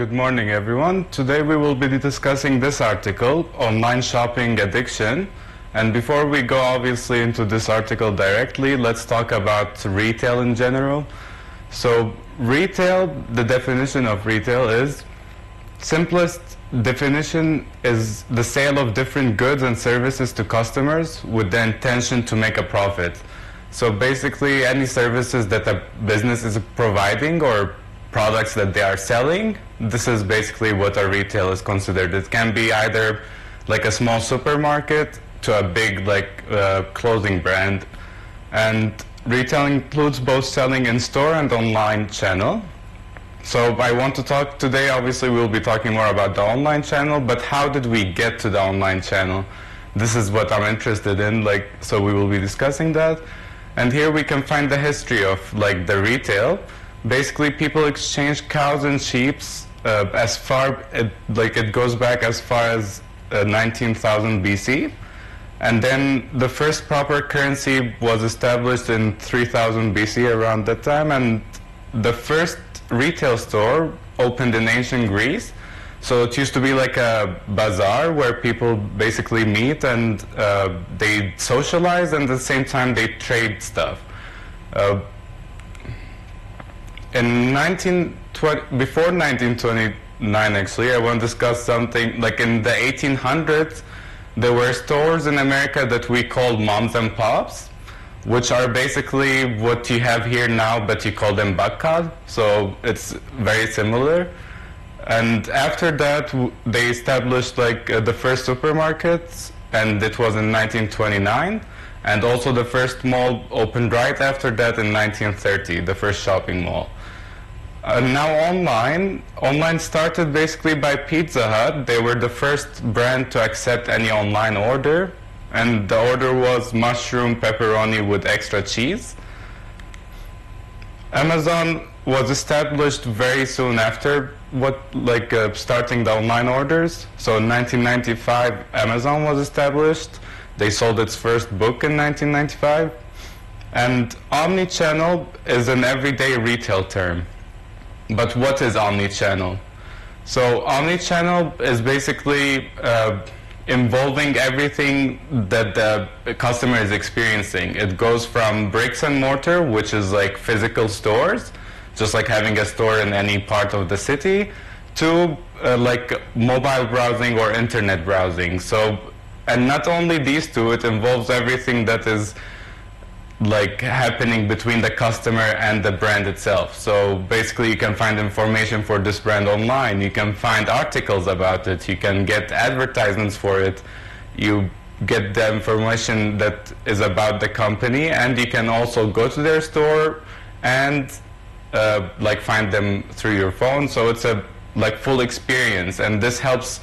Good morning, everyone. Today we will be discussing this article, Online Shopping Addiction. And before we go obviously into this article directly, let's talk about retail in general. So retail, the definition of retail is, simplest definition is the sale of different goods and services to customers with the intention to make a profit. So basically any services that a business is providing or products that they are selling, this is basically what a retail is considered. It can be either like a small supermarket to a big clothing brand. And retail includes both selling in store and online channel. So I want to talk today, obviously we'll be talking more about the online channel, but how did we get to the online channel? This is what I'm interested in, so we will be discussing that. And here we can find the history of the retail. Basically, people exchange cows and sheep as far, it goes back as far as 19,000 BC. And then the first proper currency was established in 3000 BC, around that time. And the first retail store opened in ancient Greece. So it used to be like a bazaar where people basically meet and they socialize, and at the same time they trade stuff. Before 1929, actually, I want to discuss something in the 1800s. There were stores in America that we called moms and pops, which are basically what you have here now, but you call them bakkal. So it's very similar. And after that, they established the first supermarkets, and it was in 1929. And also the first mall opened right after that in 1930, the first shopping mall. Now online started basically by Pizza Hut. They were the first brand to accept any online order. And the order was mushroom pepperoni with extra cheese. Amazon was established very soon after starting the online orders. So in 1995, Amazon was established. They sold its first book in 1995. And omnichannel is an everyday retail term. But what is omnichannel? So omnichannel is basically involving everything that the customer is experiencing. It goes from bricks and mortar, which is like physical stores, just like having a store in any part of the city, to mobile browsing or internet browsing. So, and not only these two, it involves everything that is happening between the customer and the brand itself. So basically you can find information for this brand online, you can find articles about it, you can get advertisements for it, you get the information that is about the company, and you can also go to their store and find them through your phone. So it's a full experience, and this helps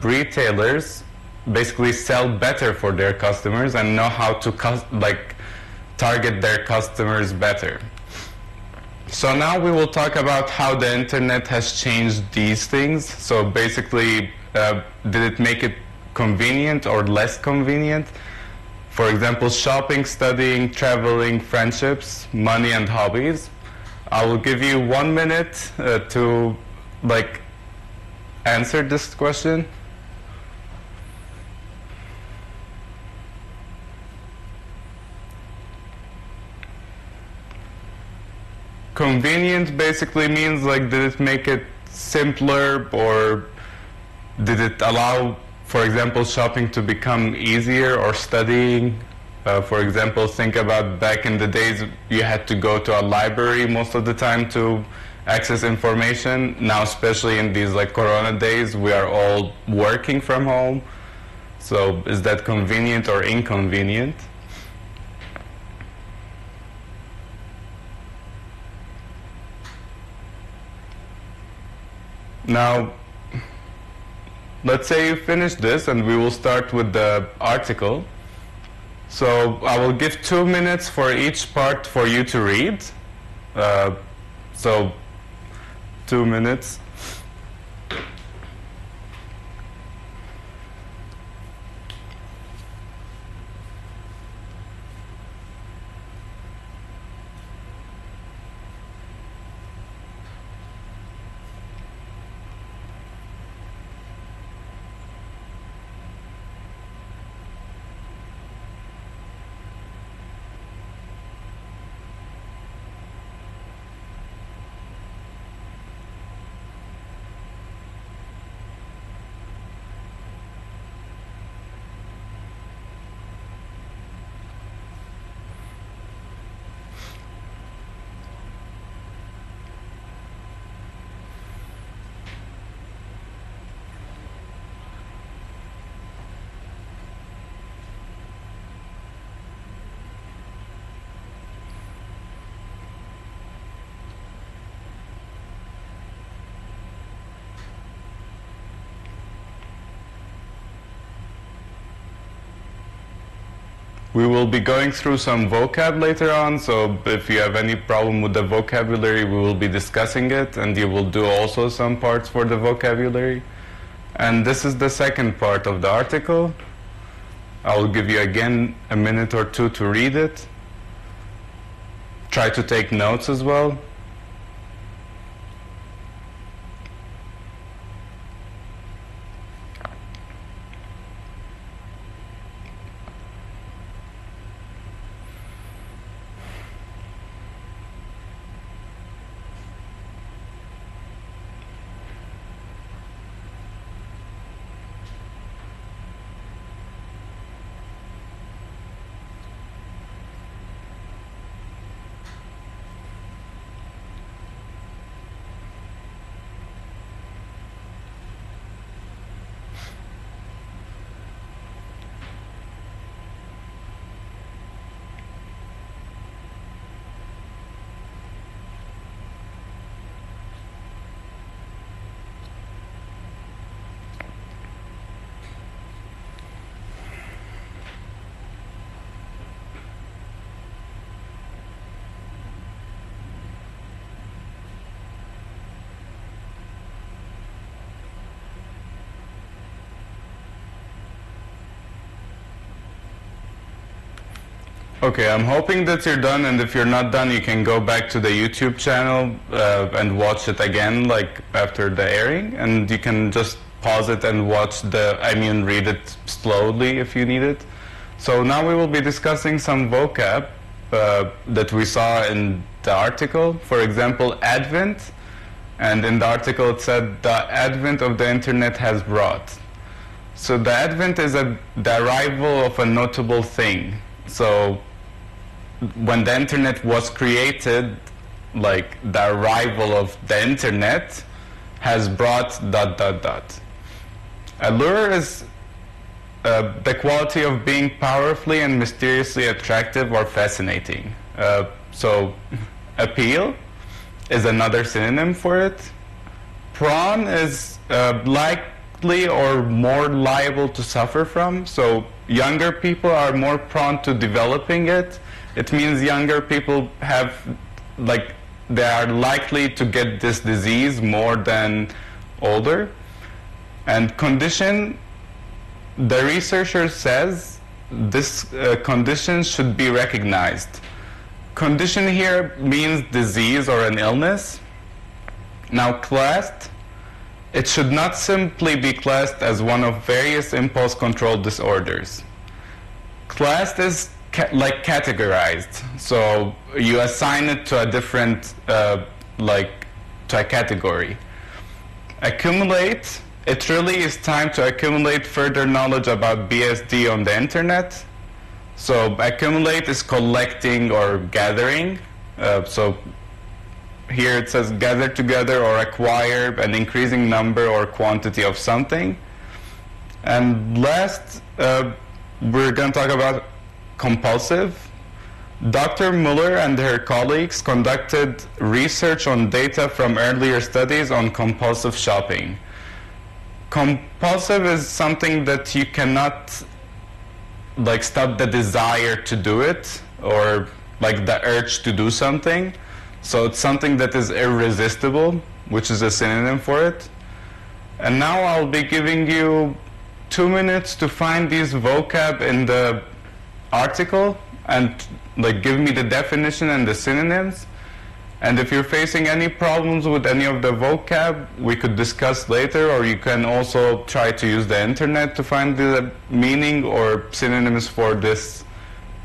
retailers basically sell better for their customers and know how to target their customers better. So now we will talk about how the internet has changed these things. So basically, did it make it convenient or less convenient? For example, shopping, studying, traveling, friendships, money, and hobbies. I will give you 1 minute to answer this question. Convenient basically means did it make it simpler, or did it allow, for example, shopping to become easier, or studying? For example, think about back in the days you had to go to a library most of the time to access information. Now, especially in these Corona days, we are all working from home. So is that convenient or inconvenient? Now, let's say you finish this, and we will start with the article. So I will give 2 minutes for each part for you to read. So 2 minutes. We will be going through some vocab later on, so if you have any problem with the vocabulary, we will be discussing it, and you will do also some parts for the vocabulary. And this is the second part of the article. I will give you again a minute or two to read it. Try to take notes as well. Okay, I'm hoping that you're done, and if you're not done, you can go back to the YouTube channel and watch it again, like after the airing, and you can just pause it and watch read it slowly if you need it. So now we will be discussing some vocab that we saw in the article. For example, advent, and in the article it said the advent of the internet has brought. So the advent is the arrival of a notable thing. So when the internet was created, like the arrival of the internet has brought ... Allure is the quality of being powerfully and mysteriously attractive or fascinating. So appeal is another synonym for it. Prone is likely or more liable to suffer from. So younger people are more prone to developing it. It means younger people have, they are likely to get this disease more than older. And condition, the researcher says this condition should be recognized. Condition here means disease or an illness. Now classed, it should not simply be classed as one of various impulse control disorders. Classed is categorized, so you assign it to a different, to a category. Accumulate, it really is time to accumulate further knowledge about BSD on the internet. So accumulate is collecting or gathering. So here it says gather together or acquire an increasing number or quantity of something. And last, we're going to talk about compulsive. Dr. Muller and her colleagues conducted research on data from earlier studies on compulsive shopping. Compulsive is something that you cannot stop the desire to do it, or the urge to do something. So it's something that is irresistible, which is a synonym for it. And now I'll be giving you 2 minutes to find these vocab in the article and give me the definition and the synonyms. And if you're facing any problems with any of the vocab, we could discuss later, or you can also try to use the internet to find the meaning or synonyms for this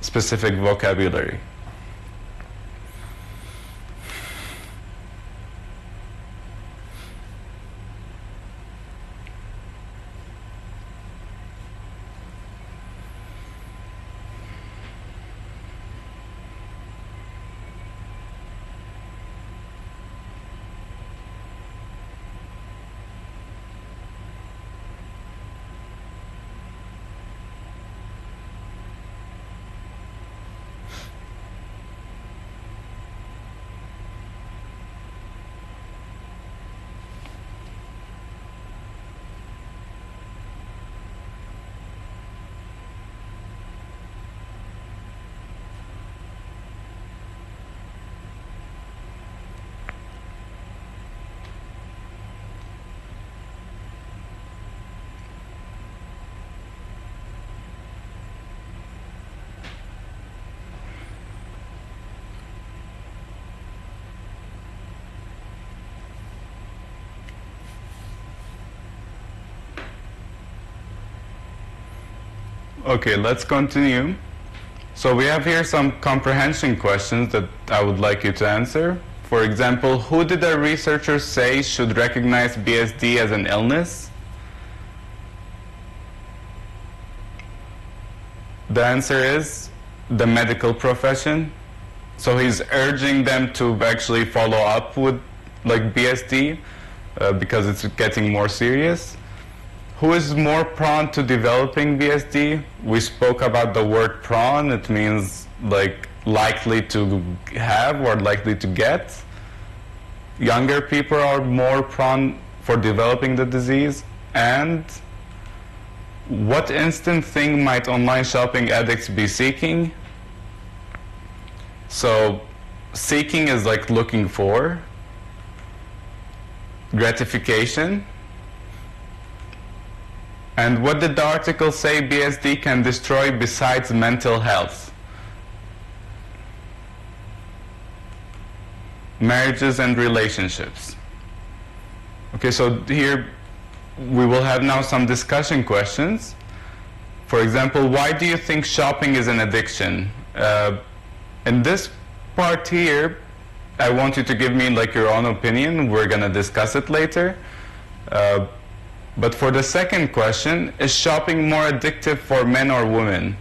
specific vocabulary. Okay, let's continue. So we have here some comprehension questions that I would like you to answer. For example, who did a researcher say should recognize BSD as an illness? The answer is the medical profession. So he's urging them to actually follow up with like BSD because it's getting more serious. Who is more prone to developing BSD? We spoke about the word prone. It means like likely to have or likely to get. Younger people are more prone for developing the disease. And what instant thing might online shopping addicts be seeking? So seeking is like looking for. Gratification. And what did the article say BSD can destroy besides mental health? Marriages and relationships. Okay, so here we will have now some discussion questions. For example, why do you think shopping is an addiction? In this part here, I want you to give me like your own opinion. We're gonna discuss it later. But for the second question, is shopping more addictive for men or women?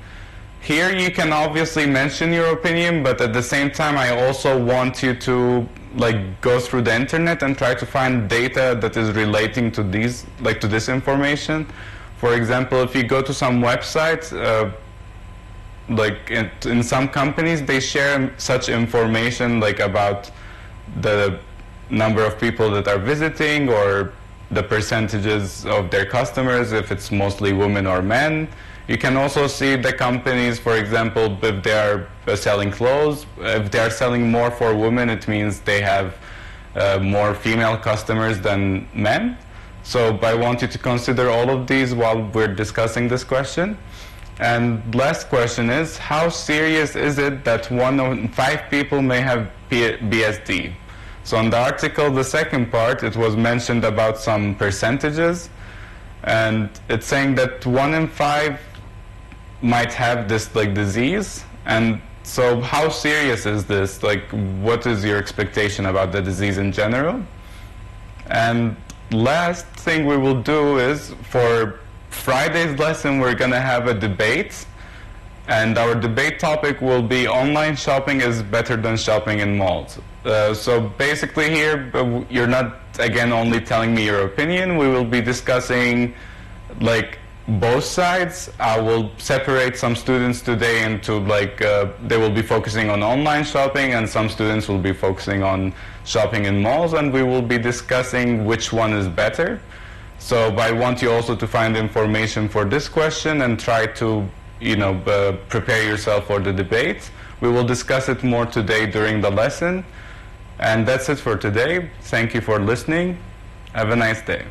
Here you can obviously mention your opinion, but at the same time I also want you to like go through the internet and try to find data that is relating to these, like to this information. For example, if you go to some websites, like in some companies, they share such information like about the number of people that are visiting or the percentages of their customers, if it's mostly women or men. You can also see the companies, for example, if they are selling clothes. If they are selling more for women, it means they have more female customers than men. So I want you to consider all of these while we're discussing this question. And last question is, how serious is it that 1 in 5 people may have BSD? So in the article, the second part, it was mentioned about some percentages, and it's saying that 1 in 5 might have this like disease. And so how serious is this? Like, what is your expectation about the disease in general? And last thing we will do is, for Friday's lesson, we're gonna have a debate, and our debate topic will be online shopping is better than shopping in malls. So basically here, you're not, again, only telling me your opinion. We will be discussing like both sides. I will separate some students today into like, they will be focusing on online shopping, and some students will be focusing on shopping in malls, and we will be discussing which one is better. So I want you also to find information for this question and try to, you know, prepare yourself for the debate. We will discuss it more today during the lesson. And that's it for today. Thank you for listening. Have a nice day.